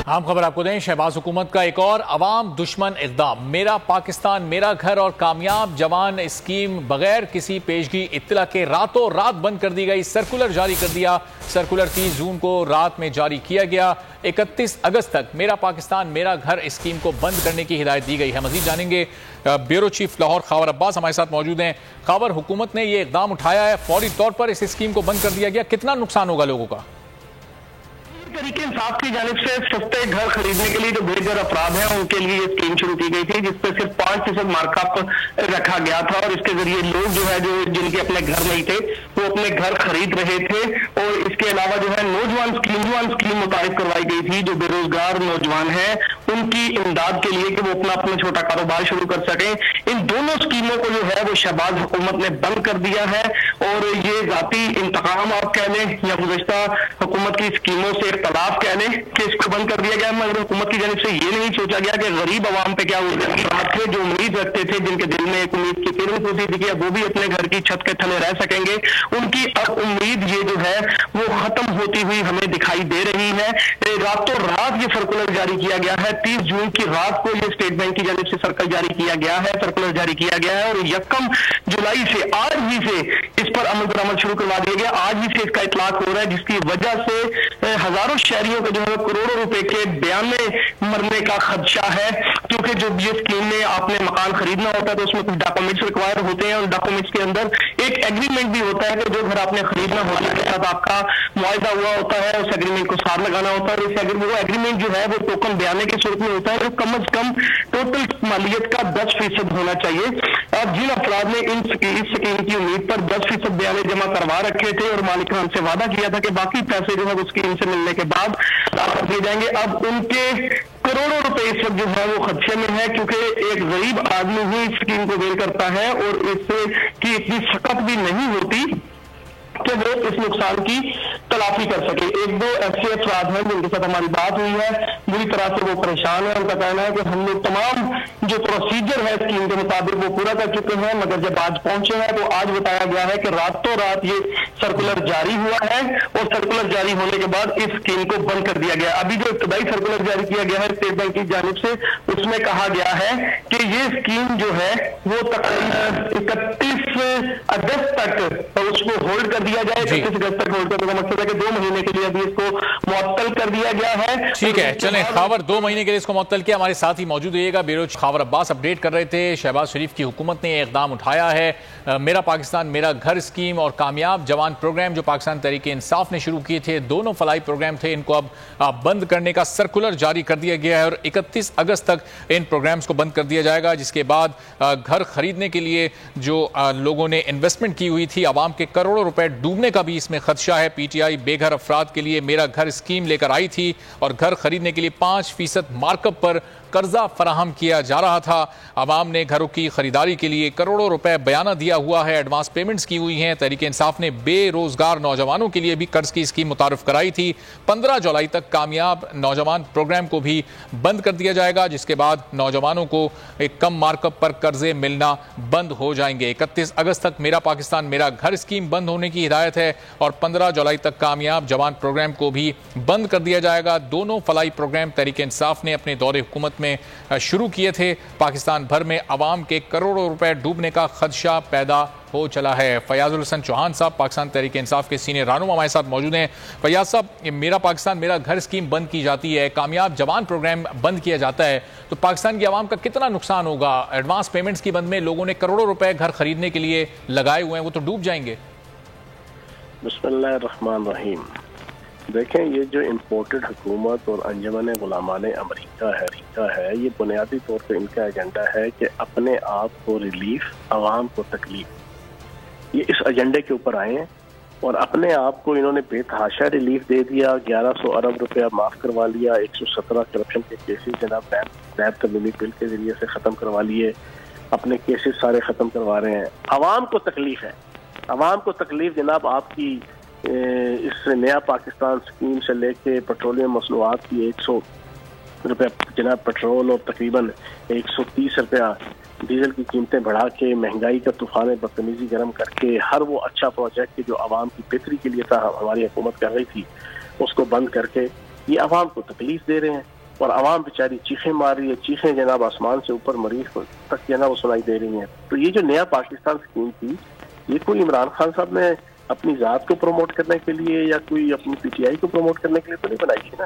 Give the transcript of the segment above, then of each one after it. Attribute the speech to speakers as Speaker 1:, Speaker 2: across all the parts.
Speaker 1: عام خبر آپ کو دیں، شہباز حکومت کا ایک اور عوام دشمن اقدام، میرا پاکستان میرا گھر اور کامیاب جوان اسکیم بغیر کسی پیشگی اطلاع کے راتوں رات بند کر دی گئی۔ سرکولر جاری کر دیا۔ سرکولر 30 جون کو رات میں جاری کیا گیا۔ 31 اگست تک میرا پاکستان میرا گھر اسکیم کو بند کرنے کی ہدایت دی گئی ہے۔ مزید جانیں گے بیورو چیف لاہور خاور عباس ہمارے ساتھ موجود ہیں۔ خاور، حکومت نے یہ اقدام اٹھایا ہے، فوری طور پر اس اسکیم کو بند کر دیا گیا، کتنا نقصان ہوگا لوگوں کا؟
Speaker 2: تحریک انصاف کی جانب سے سستے گھر خریدنے کے لیے جو بے گھر افراد ہیں ان کے لیے یہ اسکیم شروع کی گئی تھی، جس پہ صرف 5% مارک اپ رکھا گیا تھا، اور اس کے ذریعے لوگ جو ہے جن کے اپنے گھر نہیں تھے وہ اپنے گھر خرید رہے تھے۔ اور اس کے علاوہ جو ہے نوجوان اسکیم متعارف کروائی گئی تھی، جو بے روزگار نوجوان ہیں ان کی امداد کے لیے کہ وہ اپنا چھوٹا کاروبار شروع کر سکیں۔ ان دونوں اسکیموں کو جو ہے وہ شہباز حکومت نے بند کر دیا ہے، اور یہ ذاتی انتقام آپ کہہ لیں یا گزشتہ حکومت کی اسکیموں سے اختلاف کہہ لیں کہ اس کو بند کر دیا گیا، مگر حکومت کی جانب سے یہ نہیں سوچا گیا کہ غریب عوام پہ کیا بات تھے، جو امید رکھتے تھے، جن کے دل میں ایک امید کی کرن ہوتی تھی کہ وہ بھی اپنے گھر کی چھت کے تھلے رہ سکیں گے، ان کی اب امید یہ جو ہے وہ ختم ہوتی ہوئی ہمیں دکھائی دے رہی ہے۔ راتوں رات یہ سرکولر جاری کیا گیا ہے، 30 جون کی رات کو یہ اسٹیٹ بینک کی جانب سے سرکولر جاری کیا گیا ہے، اور 1 جولائی سے آج ہی سے اس پر عمل شروع کروا دیا گیا۔ آج ہی سے اس کا اطلاق ہو رہا ہے، جس کی وجہ سے ہزاروں شہریوں کو جو ہے کروڑوں روپے کے بیان میں مرنے کا خدشہ ہے، کیونکہ جو یہ اسکیم میں آپ نے مکان خریدنا ہوتا ہے تو اس میں کچھ ڈاکومنٹس ریکوائر ہوتے ہیں، اور ڈاکومنٹس کے اندر ایک ایگریمنٹ بھی ہوتا ہے کہ جو گھر آپ نے خریدنا ہوتا ہے اس کے ساتھ آپ کا معاہدہ ہوا ہوتا ہے، اس ایگریمنٹ کو ساتھ لگانا ہوتا ہے، اور وہ ایگریمنٹ جو ہے وہ ٹوکن بیانے کی صورت میں ہوتا ہے، جو کم از کم ٹوٹل مالیت کا 10% ہونا چاہیے۔ اب جن افراد نے اس اسکیم کی امید پر 10% بیانے جمع کروا رکھے تھے اور مالکان سے وعدہ کیا تھا کہ باقی پیسے جو ہے اس اسکیم سے ملنے کے بعد دیے جائیں گے، اب ان کے کروڑوں روپے اس وقت جو ہے وہ خدشے میں ہے، کیونکہ ایک غریب آدمی ہی اس اسکیم کو ویل کرتا ہے اور اس کی اتنی سخت بھی نہیں ہوتی کہ وہ اس نقصان کی تلافی کر سکے۔ 1-2 ایسے افراد ہیں جن کے ساتھ ہماری بات ہوئی ہے، بری طرح سے وہ پریشان ہیں، ان کا کہنا ہے کہ ہم لوگ تمام جو پروسیجر ہے اسکیم کے مطابق وہ پورا کر چکے ہیں، مگر جب آج پہنچے ہیں تو آج بتایا گیا ہے کہ راتوں رات یہ سرکولر جاری ہوا ہے، اور سرکولر جاری ہونے کے بعد اس اسکیم کو بند کر دیا گیا۔ ابھی جو ابتدائی سرکولر جاری کیا گیا ہے اسٹیٹ بینک کی جانب سے، اس میں کہا گیا ہے کہ یہ اسکیم جو ہے وہ تقریباً 31 اگست تک اس کو ہولڈ کر دیا جائے۔ 31 اگست تک ہولڈ کرنے کا مقصد ہے کہ 2 مہینے کے لیے ابھی اس کو معطل کر دیا گیا ہے۔
Speaker 1: ٹھیک ہے، چلیں خاور 2 مہینے کے لیے اس کو معطل کیا۔ ہمارے ساتھ ہی موجود رہیے گا، بیورو خاور عباس اپڈیٹ کر رہے تھے۔ شہباز شریف کی حکومت نے یہ اقدام اٹھایا ہے، میرا پاکستان میرا گھر اسکیم اور کامیاب جوان پروگرام جو پاکستان تحریک انصاف نے شروع کیے تھے، دونوں فلاحی پروگرام تھے، ان کو اب بند کرنے کا سرکولر جاری کر دیا گیا ہے، اور 31 اگست تک ان پروگرامز کو بند کر دیا جائے گا، جس کے بعد گھر خریدنے کے لیے جو لوگوں نے انویسٹمنٹ کی ہوئی تھی، عوام کے کروڑوں روپے ڈوبنے کا بھی اس میں خدشہ ہے۔ پی ٹی آئی بے گھر افراد کے لیے میرا گھر اسکیم لے کر آئی تھی، اور گھر خریدنے کے لیے 5% مارک اپ پر قرضہ فراہم کیا جا رہا تھا۔ عوام نے گھروں کی خریداری کے لیے کروڑوں روپے بیانہ دیا ہوا ہے، ایڈوانس پیمنٹس کی ہوئی ہیں۔ تحریک انصاف نے بے روزگار نوجوانوں کے لیے بھی قرض کی اسکیم متعارف کرائی تھی۔ 15 جولائی تک کامیاب نوجوان پروگرام کو بھی بند کر دیا جائے گا، جس کے بعد نوجوانوں کو ایک کم مارک اپ پر قرضے ملنا بند ہو جائیں گے۔ 31 اگست تک میرا پاکستان میرا گھر اسکیم بند ہونے کی ہدایت ہے، اور 15 جولائی تک کامیاب جوان پروگرام کو بھی بند کر دیا جائے گا۔ دونوں فلاحی پروگرام تحریک انصاف نے اپنے دور حکومت میں شروع کیے تھے۔ پاکستان بھر میں عوام کے کروڑوں روپے ڈوبنے کا خدشہ پیدا ہو چلا ہے۔ فیاض الحسن چوہان صاحب پاکستان تحریک انصاف کے سینئر رہنما ہمارے ساتھ موجود ہیں۔ فیاض صاحب، میرا پاکستان میرا گھر اسکیم بند کی جاتی ہے، کامیاب جوان پروگرام بند کیا جاتا ہے، تو پاکستان کی عوام کا کتنا نقصان ہوگا؟ ایڈوانس پیمنٹس کی بند میں لوگوں نے کروڑوں روپے گھر خریدنے کے لیے لگائے ہوئے ہیں، وہ تو ڈوب جائیں گے۔
Speaker 3: بسم اللہ الرحمن الرحیم۔ دیکھیں، یہ جو امپورٹڈ حکومت اور انجمن غلامان امریکہ ہے، یہ بنیادی طور پہ ان کا ایجنڈا ہے کہ اپنے آپ کو ریلیف، عوام کو تکلیف، یہ اس ایجنڈے کے اوپر آئے ہیں، اور اپنے آپ کو انہوں نے بے تحاشا ریلیف دے دیا۔ 1100 ارب روپیہ معاف کروا لیا، 117 کرپشن کے کیسز جناب نیب ترمیمی بل کے ذریعے سے ختم کروا لیے، اپنے کیسز سارے ختم کروا رہے ہیں۔ عوام کو تکلیف ہے، عوام کو تکلیف جناب آپ کی اس نیا پاکستان اسکیم سے لے کے پیٹرولیم مصنوعات کی 100 روپے جناب پیٹرول اور تقریباً 130 روپیہ ڈیزل کی قیمتیں بڑھا کے، مہنگائی کا طوفان بدتمیزی گرم کر کے، ہر وہ اچھا پروجیکٹ جو عوام کی بہتری کے لیے تھا ہماری حکومت کر رہی تھی، اس کو بند کر کے یہ عوام کو تکلیف دے رہے ہیں۔ اور عوام بیچاری چیخیں مار رہی ہے، چیخیں جناب آسمان سے اوپر مریخ تک جناب وہ سنائی دے رہی ہیں. تو یہ جو نیا پاکستان اسکیم تھی، یہ کوئی عمران خان صاحب نے اپنی ذات کو پروموٹ کرنے کے لیے یا کوئی اپنی پی ٹی آئی کو پروموٹ کرنے کے لیے تو نہیں بنائی تھی نا.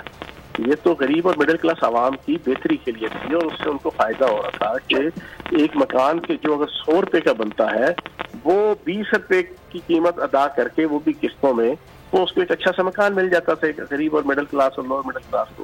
Speaker 3: یہ تو غریب اور مڈل کلاس عوام کی بہتری کے لیے تھی، اور اس سے ان کو فائدہ ہو رہا تھا کہ ایک مکان کے جو اگر 100 روپے کا بنتا ہے وہ 20 روپے کی قیمت ادا کر کے وہ بھی قسطوں میں وہ اس کو ایک اچھا سا مکان مل جاتا تھا غریب اور مڈل کلاس اور لوور مڈل کلاس کو.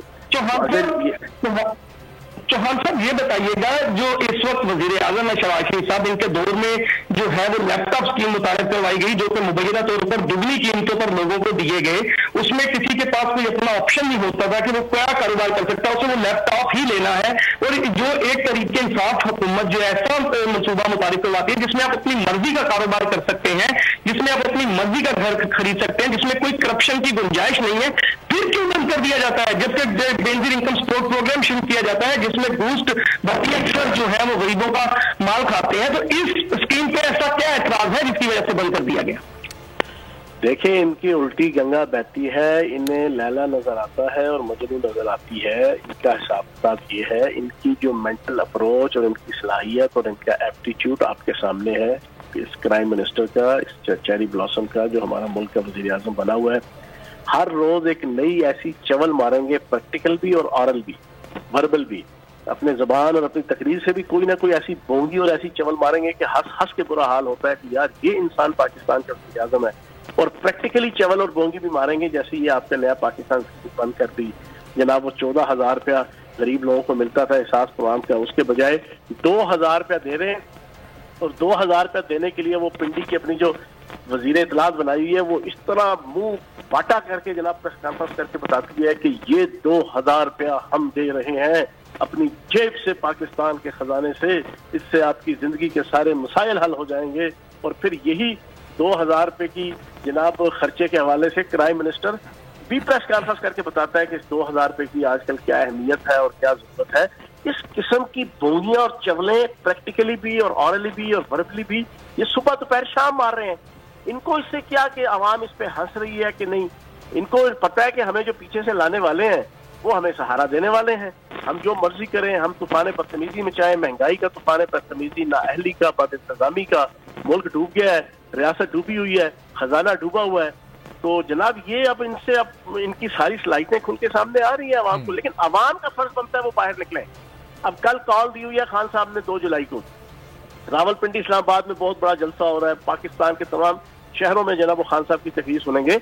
Speaker 2: چوہان صاحب یہ بتائیے گا، جو اس وقت وزیر اعظم شہباز شریف صاحب ان کے دور میں جو ہے وہ لیپ ٹاپ اسکیم متعارف کروائی گئی، جو کہ مبینہ طور پر دگنی قیمتوں پر لوگوں کو دیے گئے، اس میں کسی کے پاس کوئی اپنا آپشن نہیں ہوتا تھا کہ وہ کیا کاروبار کر سکتا ہے، اسے وہ لیپ ٹاپ ہی لینا ہے. اور جو ایک طریقے انصاف حکومت جو ایسا منصوبہ متعارف کرواتی ہے جس میں آپ اپنی مرضی کا کاروبار کر سکتے ہیں، جس میں آپ اپنی مرضی کا گھر خرید سکتے ہیں، جس میں کوئی کرپشن کی گنجائش نہیں ہے، پھر کیوں بند کر دیا جاتا ہے؟ جبکہ بینظیر انکم سپورٹ پروگرام شروع کیا جاتا ہے جس میں گوشت بھٹی اکثر جو ہے وہ غریبوں کا مال کھاتے ہیں. تو اس اسکیم پہ ایسا کیا اعتراض ہے جس کی وجہ سے بند کر دیا گیا؟
Speaker 3: دیکھیں، ان کی الٹی گنگا بہتی ہے، انہیں لیلا نظر آتا ہے اور مجنو نظر آتی ہے. ان کا حساب کتاب یہ ہے، ان کی جو مینٹل اپروچ اور ان کی صلاحیت اور ان کا ایپٹیچیوڈ آپ کے سامنے ہے. اس کرائم منسٹر کا، اس چیری بلاسم کا جو ہمارا ملک کا وزیر اعظم بنا ہوا ہے، ہر روز ایک نئی ایسی چول ماریں گے، پریکٹیکل بھی اور آرل بھی، وربل بھی. اپنے زبان اور اپنی تقریر سے بھی کوئی نہ کوئی ایسی بونگی اور ایسی چول ماریں گے کہ ہنس ہنس کے برا حال ہوتا ہے کہ یار یہ انسان پاکستان کا وزیر اعظم ہے. اور پریکٹیکلی چول اور بونگی بھی ماریں گے، جیسے یہ آپ کا نیا پاکستان بند کر دی جناب. وہ 14,000 روپیہ غریب لوگوں کو ملتا تھا احساس پروان کا، اس کے بجائے 2,000 روپیہ دے رہے ہیں. اور 2,000 روپیہ دینے کے لیے وہ پنڈی کی اپنی جو وزیر اطلاعات بنائی ہوئی ہے وہ اس طرح منہ باٹا کر کے جناب پریس کانفرنس کر کے بتاتی ہے کہ یہ 2,000 روپیہ ہم دے رہے ہیں اپنی جیب سے، پاکستان کے خزانے سے. اس سے آپ کی زندگی کے سارے مسائل حل ہو جائیں گے. اور پھر یہی 2,000 روپے کی جناب خرچے کے حوالے سے کرائم منسٹر بھی پریس کانفرنس کر کے بتاتا ہے کہ اس 2,000 روپے کی آج کل کیا اہمیت ہے اور کیا ضرورت ہے. اس قسم کی بونگیاں اور چولیں پریکٹیکلی بھی اور اورلی بھی اور وربلی بھی یہ صبح دوپہر شام مار رہے ہیں. ان کو اس سے کیا کہ عوام اس پہ ہنس رہی ہے کہ نہیں؟ ان کو پتہ ہے کہ ہمیں جو پیچھے سے لانے والے ہیں وہ ہمیں سہارا دینے والے ہیں. ہم جو مرضی کریں، ہم طوفان بدتمیزی میں چاہیں، مہنگائی کا طوفان بدتمیزی، نااہلی کا، بد انتظامی کا، ملک ڈوب گیا ہے، ریاست ڈوبی ہوئی ہے، خزانہ ڈوبا ہوا ہے. تو جناب یہ اب ان کی ساری صلاحیتیں کھل کے سامنے آ رہی ہیں عوام کو. لیکن عوام کا فرض بنتا ہے وہ باہر نکلیں. اب کل کال دی ہوئی ہے خان صاحب نے 2 جولائی کو، راول پنڈی اسلام آباد میں بہت بڑا جلسہ ہو رہا ہے، پاکستان کے تمام شہروں میں جناب وہ خان صاحب کی تقریر سنیں گے.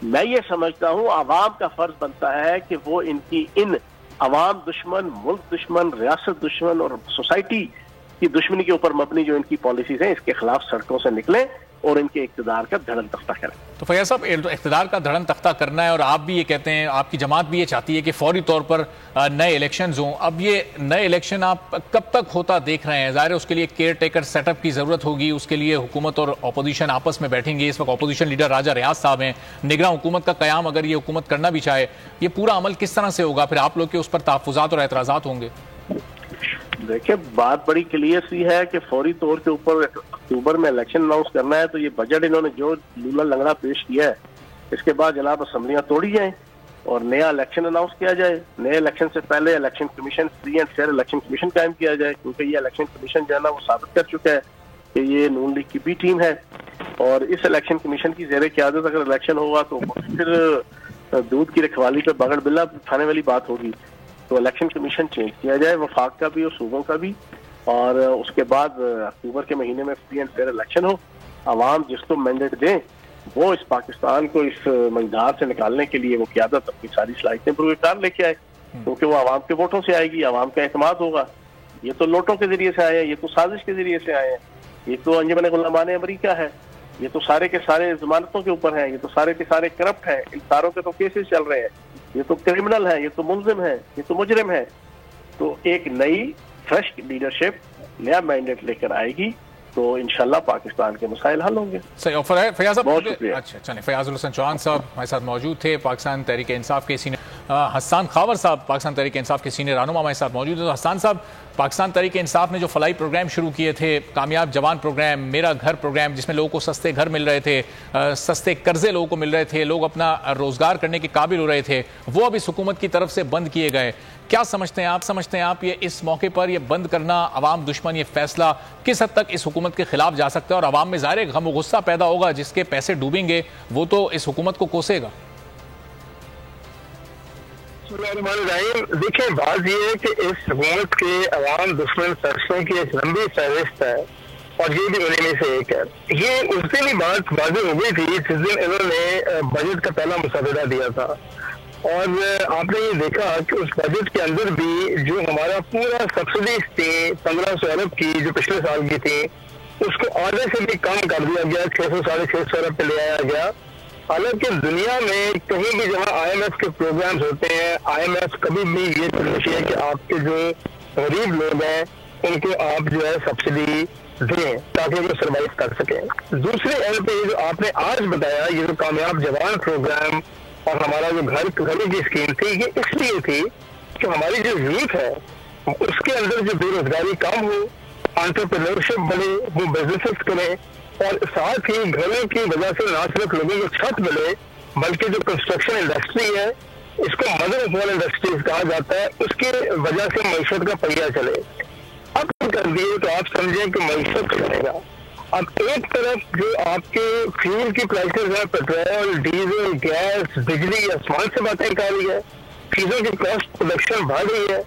Speaker 3: میں یہ سمجھتا ہوں عوام کا فرض بنتا ہے کہ وہ ان عوام دشمن، ملک دشمن، ریاست دشمن اور سوسائٹی کی دشمنی کے اوپر مبنی جو ان کی پالیسیز ہیں اس کے خلاف سڑکوں سے نکلیں اور ان کے اقتدار کا دھڑن تختہ کریں.
Speaker 1: تو فیاض صاحب، اقتدار کا دھڑن تختہ کرنا ہے اور آپ بھی یہ کہتے ہیں، آپ کی جماعت بھی یہ چاہتی ہے کہ فوری طور پر نئے الیکشنز ہوں. اب یہ نئے الیکشن آپ کب تک ہوتا دیکھ رہے ہیں؟ ظاہر ہے اس کے لیے کیئر ٹیکر سیٹ اپ کی ضرورت ہوگی، اس کے لیے حکومت اور اپوزیشن آپس میں بیٹھیں گے. اس وقت اپوزیشن لیڈر راجہ ریاض صاحب ہیں. نگراں حکومت کا قیام اگر یہ حکومت کرنا بھی چاہے، یہ پورا عمل کس طرح سے ہوگا؟ پھر آپ لوگ کے اس پر تحفظات اور اعتراضات ہوں گے.
Speaker 3: دیکھیں، بات بڑی کلیئر سی ہے کہ فوری طور کے اوپر اکتوبر میں الیکشن اناؤنس کرنا ہے. تو یہ بجٹ انہوں نے جو لولا لنگڑا پیش کیا ہے، اس کے بعد جناب اسمبلیاں توڑی جائیں اور نیا الیکشن اناؤنس کیا جائے. نئے الیکشن سے پہلے election commission, free and fair election commission قائم کیا جائے، کیونکہ یہ الیکشن کمیشن جو ہے نا وہ ثابت کر چکا ہے کہ یہ نون لیگ کی بی ٹیم ہے. اور اس الیکشن کمیشن کی زیر قیادت اگر الیکشن ہوگا تو پھر دودھ کی رکھوالی پہ بغڑ بلا اٹھانے والی بات ہوگی. تو الیکشن کمیشن چینج کیا جائے، وفاق کا بھی اور صوبوں کا بھی، اور اس کے بعد اکتوبر کے مہینے میں فری اینڈ فیئر الیکشن ہو. عوام جس کو مینڈیٹ دیں وہ اس پاکستان کو اس مجدار سے نکالنے کے لیے وہ قیادت اپنی ساری صلاحیتیں پروکار لے کے آئے، کیونکہ وہ عوام کے ووٹوں سے آئے گی، عوام کا اعتماد ہوگا. یہ تو نوٹوں کے ذریعے سے آئے ہیں، یہ تو سازش کے ذریعے سے آئے ہیں، یہ تو انجمن غلامان امریکہ ہے، یہ تو سارے کے سارے ضمانتوں کے اوپر ہیں، یہ تو سارے کے سارے کرپٹ ہیں، ان ساروں کے تو کیسز چل رہے ہیں، یہ تو کرمنل ہے، یہ تو ملزم ہے، یہ تو مجرم ہے. تو ایک نئی فریش لیڈرشپ نیا مینڈیٹ لے کر آئے گی تو انشاءاللہ پاکستان کے مسائل حل ہوں گے.
Speaker 1: صحیح. فیاض صاحب،
Speaker 3: بہت شکریہ.
Speaker 1: اچھا چلیں، فیاض الحسن چوہان صاحب ہمارے ساتھ موجود تھے، پاکستان تحریک انصاف کے سینئر حسان خاور صاحب پاکستان تحریک انصاف کے سینئر رہنما ہمارے ساتھ موجود ہیں. تو حسان صاحب، پاکستان تحریک انصاف نے جو فلاحی پروگرام شروع کیے تھے، کامیاب جوان پروگرام، میرا گھر پروگرام، جس میں لوگوں کو سستے گھر مل رہے تھے، سستے قرضے لوگوں کو مل رہے تھے، لوگ اپنا روزگار کرنے کے قابل ہو رہے تھے، وہ اب اس حکومت کی طرف سے بند کیے گئے. کیا سمجھتے ہیں آپ یہ اس موقع پر یہ بند کرنا عوام دشمن یہ فیصلہ کس حد تک اس حکومت کے خلاف جا سکتا ہے اور عوام میں ظاہر غم و غصہ پیدا ہوگا؟ جس کے پیسے ڈوبیں گے وہ تو اس حکومت کو کوسے گا.
Speaker 4: دیکھیں، بات یہ ہے کہ اس حکومت کے عوام دشمن فیصلوں کی ایک لمبی فہرست ہے اور یہ بھی انہیں میں سے ایک ہے. یہ اس دن ہی بات واضح ہو گئی تھی جس دن انہوں نے بجٹ کا پہلا مسودہ دیا تھا، اور آپ نے یہ دیکھا کہ اس بجٹ کے اندر بھی جو ہمارا پورا سبسڈیز تھی 1500 ارب کی جو پچھلے سال کی تھی، اس کو آدھے سے بھی کم کر دیا گیا، 600 ساڑھے 600 ارب پہ لے آیا گیا. حالانکہ دنیا میں کہیں بھی جہاں آئی ایم ایف کے پروگرامز ہوتے ہیں، آئی ایم ایف کبھی بھی یہ کوشش ہے کہ آپ کے جو غریب لوگ ہیں ان کو آپ جو ہے سبسڈی دیں تاکہ وہ سروائیو کر سکیں. دوسرے اینڈ پہ جو آپ نے آج بتایا، یہ جو کامیاب جوان پروگرام اور ہمارا جو گھر کی اسکیم تھی، یہ اس لیے تھی کہ ہماری جو یوتھ ہے اس کے اندر جو بے روزگاری کم ہو، انٹرپرینورشپ بڑھے، وہ بزنسز کریں، اور ساتھ ہی گھروں کی وجہ سے نہ صرف لوگوں کو چھت ملے بلکہ جو کنسٹرکشن انڈسٹری ہے، اس کو مدر آف آل انڈسٹریز کہا جاتا ہے، اس کی وجہ سے معیشت کا پہیہ چلے. اب کر دیے تو آپ سمجھیں کہ معیشت چلے گا. اب ایک طرف جو آپ کے فیول کی پرائسز ہیں، پیٹرول، ڈیزل، گیس، بجلی، آسمان سے باتیں کر رہی ہے، چیزوں کی کاسٹ پروڈکشن بڑھ رہی ہے.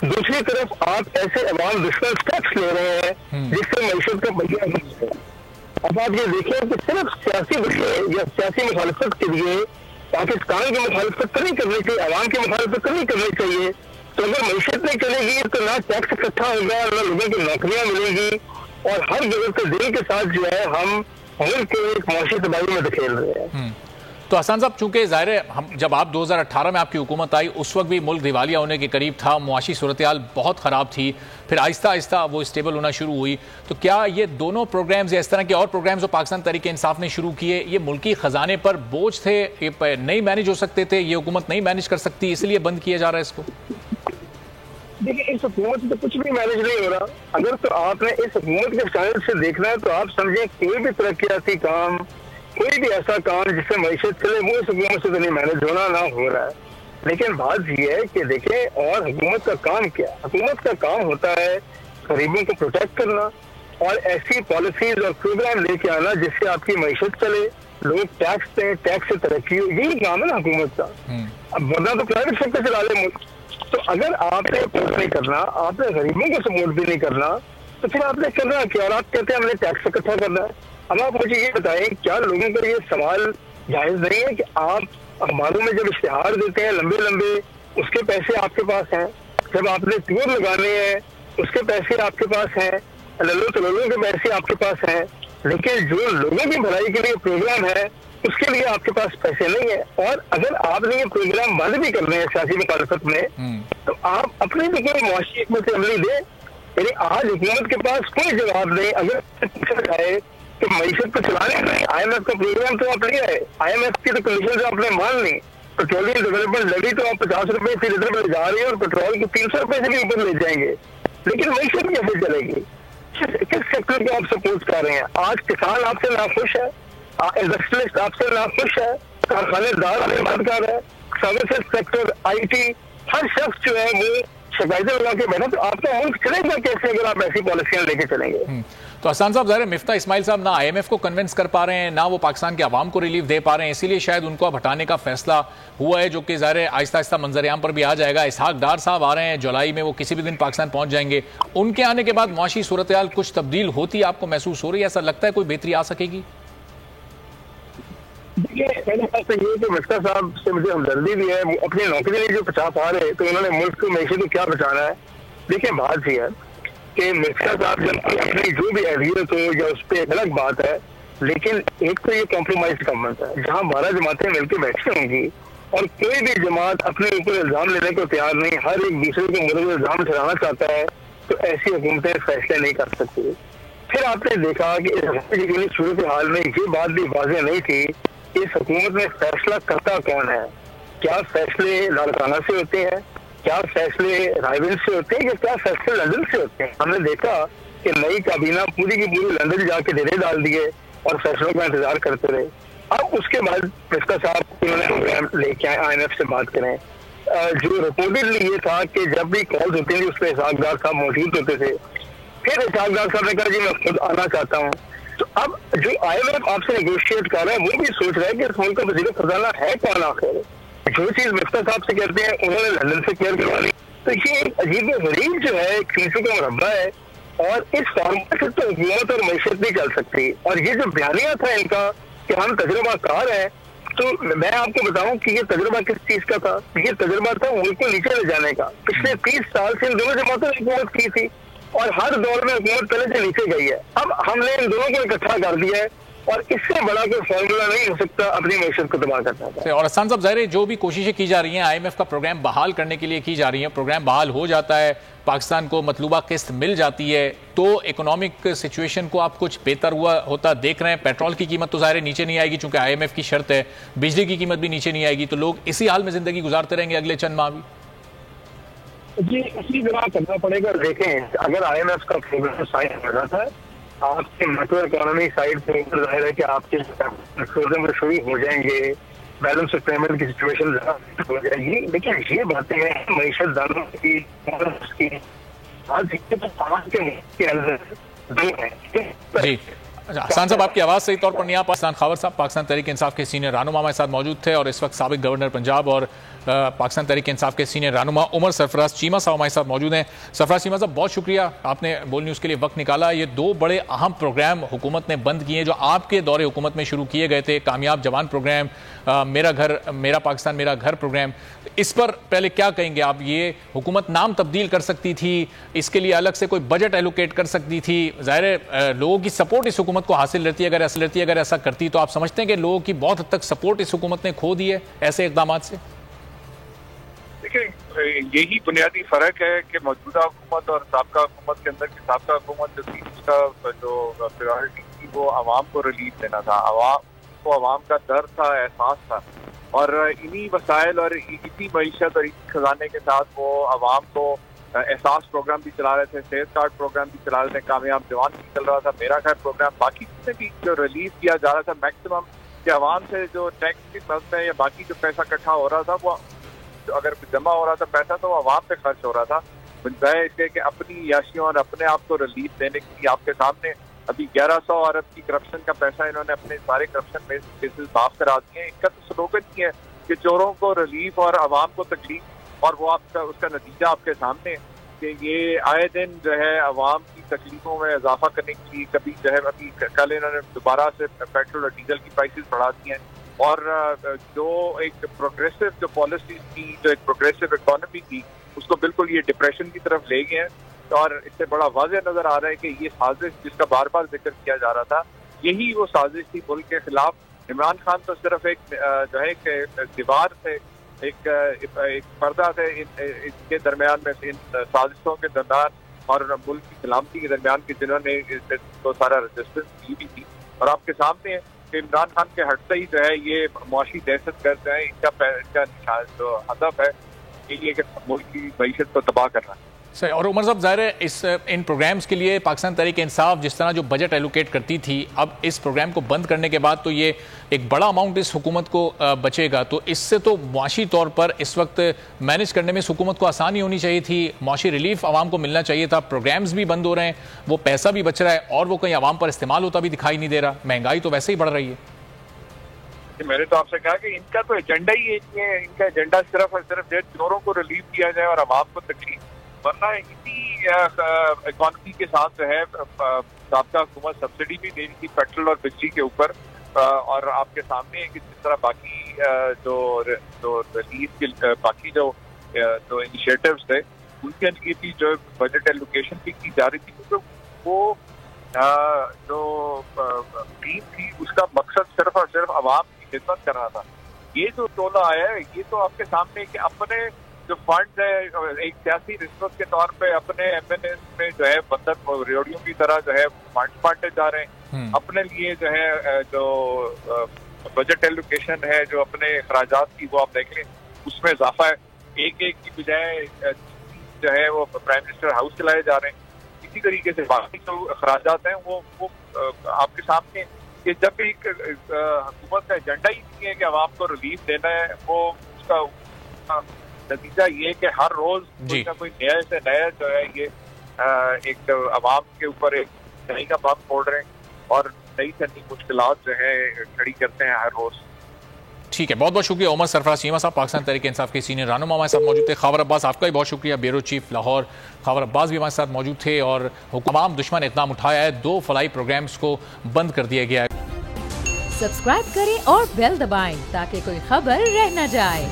Speaker 4: دوسری طرف آپ ایسے عوام دشمن ٹیکس لے رہے ہیں جس سے معیشت کا پہیہ ہے. اب آپ یہ دیکھیں کہ صرف سیاسی مسئلے یا سیاسی مخالفت کے لیے پاکستان کی مخالفت تو نہیں کرنی چاہیے، عوام کی مخالفت تو نہیں کرنی چاہیے. تو اگر معیشت نہیں چلے گی تو نہ ٹیکس اکٹھا ہوگا، نہ لوگوں کی نوکریاں ملیں گی، اور ہر جگہ کے دل کے ساتھ جو ہے ہم ملک کو ایک معاشی تباہی میں دھکیل رہے ہیں.
Speaker 1: تو حسان صاحب، چونکہ ظاہر ہے جب آپ 2018 میں آپ کی حکومت آئی، اس وقت بھی ملک دیوالیہ ہونے کے قریب تھا، معاشی صورتحال بہت خراب تھی، پھر آہستہ آہستہ وہ اسٹیبل ہونا شروع ہوئی. تو کیا یہ دونوں پروگرامز یا اس طرح کے اور پروگرامز جو پاکستان تحریک انصاف نے شروع کیے، یہ ملکی خزانے پر بوجھ تھے، یہ نہیں مینیج ہو سکتے تھے، یہ حکومت نہیں مینیج کر سکتی، اس لیے بند کیا جا رہا ہے اس کو؟
Speaker 4: دیکھیں، اس حکومت سے کچھ بھی مینیج نہیں ہو رہا. اگر تو آپ نے اس حکومت کے چینل سے دیکھنا ہے تو آپ سمجھیں کوئی بھی ترقیاتی کام، کوئی بھی ایسا کام جس سے معیشت چلے، وہ اس حکومت سے تو نہیں مینیج ہونا، نہ ہو رہا ہے. لیکن بات یہ ہے کہ دیکھیں، اور حکومت کا کام کیا؟ حکومت کا کام ہوتا ہے غریبوں کو پروٹیکٹ کرنا اور ایسی پالیسیز اور پروگرام لے کے آنا جس سے آپ کی معیشت چلے، لوگ ٹیکس دیں، ٹیکس سے ترقی ہو. یہی کام ہے نا حکومت کا. اب ورنہ تو پرائیویٹ سیکٹر چلا لے ملک. تو اگر آپ نے سپورٹ نہیں کرنا، آپ نے غریبوں کو سپورٹ بھی نہیں کرنا، تو پھر آپ نے کرنا کیا؟ اور آپ کہتے ہیں ہم نے ٹیکس اکٹھا کرنا ہے. اب آپ مجھے یہ بتائیں، کیا لوگوں پر یہ سوال جائز نہیں ہے کہ آپ اخباروں میں جب اشتہار دیتے ہیں لمبے لمبے، اس کے پیسے آپ کے پاس ہیں، جب آپ نے ٹور لگانے ہیں اس کے پیسے آپ کے پاس ہیں، للو تلولوں کے پیسے آپ کے پاس ہیں، لیکن جو لوگوں کی بھلائی کے لیے پروگرام ہے اس کے لیے آپ کے پاس پیسے نہیں ہیں. اور اگر آپ نے یہ پروگرام بند بھی کرنے ہیں سیاسی مخالفت میں، تو آپ اپنے بھی کوئی معاشی حکمت عملی دیں. یعنی آج حکومت کے پاس کوئی جواب نہیں. اگر پوچھا جائے کہ معیشت کو چلانے میں آئی ایم ایف کا پروگرام تو آپ لے آئے، آئی ایم ایف کی تو کنڈیشن سے آپ نے مان لی، پیٹرولیم ڈیولپمنٹ لگی تو آپ 50 روپے فی لیٹر پہ جا رہی ہے اور پیٹرول کو 300 روپے سے بھی اوپر لے جائیں گے. لیکن معیشت کیسے چلے گی؟ کس سیکٹر کو آپ سپورٹ کر رہے ہیں؟ آج کسان آپ سے ناخوش ہے، انڈسٹریلسٹ آپ سے ناخوش ہے، کارخانے دار آپ سے بند کر رہے ہیں، سروسز سیکٹر، آئی ٹی، ہر شخص جو ہے وہ شکایتیں لگا کے بیٹھا. تو آپ کا ملک چلے گا کیسے اگر آپ ایسی پالیسیاں لے کے چلیں گے؟
Speaker 1: تو حسان صاحب، ظاہر مفتاح اسماعیل صاحب نہ آئی ایم ایف کو کنونس کر پا رہے ہیں، نہ وہ پاکستان کے عوام کو ریلیف دے پا رہے ہیں، اسی لیے شاید ان کو اب ہٹانے کا فیصلہ ہوا ہے، جو کہ ظاہر آہستہ آہستہ منظر عام پر بھی آ جائے گا. اسحاق ڈار صاحب آ رہے ہیں جولائی میں، وہ کسی بھی دن پاکستان پہنچ جائیں گے. ان کے آنے کے بعد معاشی صورتحال کچھ تبدیل ہوتی آپ کو محسوس ہو رہی ہے؟ ایسا لگتا ہے کوئی بہتری آ سکے گی؟
Speaker 4: دیکھیے، پہلے بات تو یہ کہ مفتاح صاحب سے مجھے ہمدردی بھی ہے. وہ اپنی نوکری لیے جو 50 آ رہے تو انہوں نے ملک کو معیشت کو کیا بچانا ہے. دیکھیں، بات یہ ہے کہ مفتاح صاحب جب اپنی جو بھی اہلیت ہو یا اس پہ ایک الگ بات ہے، لیکن ایک تو یہ کمپرومائز گورنمنٹ ہے جہاں 12 جماعتیں مل کے بیٹھی ہوں گی اور کوئی بھی جماعت اپنے اوپر الزام لینے کو تیار نہیں، ہر ایک دوسرے کو مرد الزام ٹھہرانا چاہتا ہے، تو ایسی حکومتیں فیصلے نہیں کر سکتی. پھر آپ نے دیکھا کہ اس صورتحال میں یہ بات بھی واضح نہیں تھی کہ اس حکومت میں فیصلہ کرتا کون ہے. کیا فیصلے لاڑکانہ سے ہوتے ہیں, کیا فیصلے رائے ول سے ہوتے ہیں, یا کیا فیصلے لندن سے ہوتے ہیں. ہم نے دیکھا کہ نئی کابینہ پوری کی پوری لندن جا کے ڈیرے ڈال دیے اور فیصلوں کا انتظار کرتے رہے. اب اس کے بعد مفتہ صاحب انہوں نے پروگرام لے کے آئے, IMF سے بات کریں. جو رپورٹڈلی یہ تھا کہ جب بھی کالز ہوتی تھی اس پہ اسحاق ڈار صاحب موجود ہوتے تھے. پھر اسحاق ڈار صاحب نے کہا جی میں خود آنا چاہتا ہوں. تو اب جو IMF آپ سے نیگوشیٹ کر رہا ہے وہ بھی سوچ رہا ہے کہ اس ملک کا وزیر خزانہ ہے کون آخر. جو چیز مفتہ صاحب سے کہتے ہیں انہوں نے لندن سے کلیئر کروا لی. تو یہ ایک عجیب و غریب جو ہے کھینچوں کا مربع ہے, اور اس فارمولا سے تو حکومت اور معیشت نہیں چل سکتی. اور یہ جو بیانیہ تھا ان کا کہ ہم تجربہ کار ہیں, تو میں آپ کو بتاؤں کہ یہ تجربہ کس چیز کا تھا. یہ تجربہ تھا ملک کو نیچے لے جانے کا. پچھلے 30 سال سے ان دونوں جماعتوں نے حکومت کی تھی اور ہر دور میں حکومت پہلے سے نیچے گئی ہے. اب ہم نے ان دونوں کو اکٹھا کر دیا ہے, اور اس سے بڑا کوئی فارمولا نہیں ہو سکتا اپنی معیشت کو تباہ کرنا تھا.
Speaker 1: اور حسان صاحب ظاہر ہے جو بھی کوششیں کی جا رہی ہیں IMF کا پروگرام بحال کرنے کے لیے کی جا رہی ہیں, پروگرام بحال ہو جاتا ہے, پاکستان کو مطلوبہ قسط مل جاتی ہے, تو اکنامک سچویشن کو آپ کچھ بہتر ہوا ہوتا دیکھ رہے ہیں. پیٹرول کی قیمت تو ظاہر ہے نیچے نہیں آئے گی چونکہ IMF کی شرط ہے, بجلی کی قیمت بھی نیچے نہیں آئے گی, تو لوگ اسی حال میں زندگی گزارتے رہیں گے اگلے چند ماہ بھی.
Speaker 4: جی اسی طرح کرنا پڑے گا. دیکھیں اگر IMF کا پروگرام سائن ہو رہا تھا, آپ کے میکرو اکانومی سائڈ سے ظاہر ہے کہ آپ کے شروع ہو جائیں گے, بیلنس آف پیمنٹ کی سچویشن ہو جائے گی. لیکن یہ باتیں ہیں معیشت دانوں کی آج کے اندر دو ہیں.
Speaker 1: جی حسان صاحب آپ کی آواز صحیح طور پر نہیں آ. پاکستان خاور صاحب پاکستان تحریک انصاف کے سینئر رہنما ہمارے ساتھ موجود تھے, اور اس وقت سابق گورنر پنجاب اور پاکستان تحریک انصاف کے سینئر رہنما عمر سرفراز چیمہ صاحب ہمارے ساتھ موجود ہیں. سرفراز چیمہ صاحب بہت شکریہ, آپ نے بول نیوز کے لیے وقت نکالا. یہ دو بڑے اہم پروگرام حکومت نے بند کیے جو آپ کے دور حکومت میں شروع کیے گئے تھے, کامیاب جوان پروگرام, میرا گھر میرا پاکستان میرا گھر پروگرام. اس پر پہلے کیا کہیں گے آپ؟ یہ حکومت نام تبدیل کر سکتی تھی, اس کے لیے الگ سے کوئی بجٹ ایلوکیٹ کر سکتی تھی. ظاہر ہے لوگوں کی سپورٹ اس حکومت کو حاصل رہتی ہے, اگر ایسا کرتی تو آپ سمجھتے ہیں کہ لوگوں کی بہت حد تک سپورٹ اس حکومت نے کھو دی ہے ایسے اقدامات سے؟
Speaker 5: دیکھیں یہی بنیادی فرق ہے کہ موجودہ حکومت اور سابقہ حکومت کے اندر, سابقہ حکومت جو تھی اس کا جو پریورٹی تھی وہ عوام کو ریلیف دینا تھا, عوام کا درد تھا, احساس تھا, اور انہی وسائل اور اسی معیشت اور اسی خزانے کے ساتھ وہ عوام کو احساس پروگرام بھی چلا رہے تھے, سیف کارڈ پروگرام بھی چلا رہے تھے, کامیاب جوان بھی چل رہا تھا, میرا گھر پروگرام, باقی چیزیں بھی جو ریلیف کیا جا رہا تھا میکسیمم, کہ عوام سے جو ٹیکس کی مدد میں یا باقی جو پیسہ اکٹھا ہو رہا تھا وہ اگر جمع ہو رہا تھا پیسہ تو وہ عوام پہ خرچ ہو رہا تھا, بجائے اس کے کہ اپنی عیاشیوں اور اپنے آپ کو ریلیف دینے کے لیے. آپ کے سامنے ابھی 1100 ارب کی کرپشن کا پیسہ انہوں نے اپنے سارے کرپشن کیسز معاف کرا دیے ہیں. ان کا تو سلوگن ہی ہے کہ چوروں کو ریلیف اور عوام کو تکلیف, اور وہ آپ کا اس کا نتیجہ آپ کے سامنے ہے کہ یہ آئے دن جو ہے عوام کی تکلیفوں میں اضافہ کرنے کے لیے کبھی جو ہے ابھی کل انہوں نے دوبارہ سے پیٹرول اور ڈیزل کی پرائسز بڑھا دی ہیں, اور جو ایک پروگریسو جو پالیسیز تھی, جو ایک پروگریسو اکانومی تھی, اس کو بالکل یہ ڈپریشن کی طرف لے گئے ہیں. اور اس سے بڑا واضح نظر آ رہا ہے کہ یہ سازش جس کا بار بار ذکر کیا جا رہا تھا, یہی وہ سازش تھی ملک کے خلاف. عمران خان تو صرف ایک جو ہے ایک دیوار سے ایک پردہ تھے ان کے درمیان میں, ان سازشوں کے درمیان اور ملک کی سلامتی کے درمیان کے جنہوں نے تو سارا رجسٹنس کی بھی تھی. اور آپ کے سامنے ہے کہ عمران خان کے ہٹتے ہی جو ہے یہ معاشی دہشت گرد ہے, ان کا جو ہدف ہے یہ کہ ملک کی معیشت کو تباہ کرنا ہے.
Speaker 1: صحیح. اور عمر صاحب ظاہر ہے ان پروگرامز کے لیے پاکستان تحریک انصاف جس طرح جو بجٹ ایلوکیٹ کرتی تھی, اب اس پروگرام کو بند کرنے کے بعد تو یہ ایک بڑا اماؤنٹ اس حکومت کو بچے گا, تو اس سے تو معاشی طور پر اس وقت مینیج کرنے میں حکومت کو آسانی ہونی چاہیے تھی, معاشی ریلیف عوام کو ملنا چاہیے تھا. پروگرامز بھی بند ہو رہے ہیں, وہ پیسہ بھی بچ رہا ہے, اور وہ کہیں عوام پر استعمال ہوتا بھی دکھائی نہیں دے رہا. مہنگائی تو ویسے ہی بڑھ رہی ہے.
Speaker 5: میں نے تو آپ سے کہا کہ ان کا تو ایجنڈا ہی ایک ہے, ان کا ایجنڈا صرف اور صرف چوروں کو ریلیف دیا جائے اور عوام کو تکلیف, ورنہ اسی اکانومی کے ساتھ جو ہے سابقہ حکومت سبسڈی بھی دے رہی تھی پیٹرول اور بجلی کے اوپر, اور آپ کے سامنے ہے کہ جس طرح باقی جو ریلیف کے باقی جو انیشیٹوز تھے ان کے لیے بھی جو بجٹ ایلوکیشن بھی کی جا رہی تھی, کیونکہ وہ جو ٹیم تھی اس کا مقصد صرف اور صرف عوام کی خدمت کرنا تھا. یہ جو ٹولہ آیا ہے یہ تو آپ کے سامنے کہ اپنے جو فنڈ ہے ایک سیاسی رشوت کے طور پہ اپنے ایم این ایس میں جو ہے بندر ریوڑیوں کی طرح جو ہے فنڈ بانٹے جا رہے ہیں. اپنے لیے جو ہے جو بجٹ ایلوکیشن ہے جو اپنے اخراجات کی وہ آپ دیکھ لیں اس میں اضافہ ہے, ایک کی بجائے جو ہے وہ پرائم منسٹر ہاؤس چلائے جا رہے ہیں. اسی طریقے سے باقی جو اخراجات ہیں وہ آپ کے سامنے کہ جب ایک حکومت کا ایجنڈا ہی نہیں ہے کہ عوام کو ریلیف دینا ہے, وہ اس کا نتیجہ یہ کہ ہر روز کوئی نہ کوئی نیا سے نیا جو ہے یہ ایک عوام کے اوپر ایک نئی کا بم پھوڑ رہے ہیں اور نئی سے نئی مشکلات جو ہے کھڑی کرتے ہیں ہر روز.
Speaker 1: ٹھیک ہے, بہت بہت شکریہ عمر سرفراز چیمہ صاحب, پاکستان تحریک انصاف کے سینئر رہنما ہمارے ساتھ موجود تھے. خاور عباس آپ کا بھی بہت شکریہ, بیورو چیف لاہور خاور عباس بھی ہمارے ساتھ موجود تھے. اور عوام دشمن اقدام اٹھایا ہے, 2 فلاحی پروگرامز کو بند کر دیا گیا ہے.
Speaker 6: سبسکرائب کریں اور بیل دبائیں تاکہ کوئی خبر رہ نہ جائے.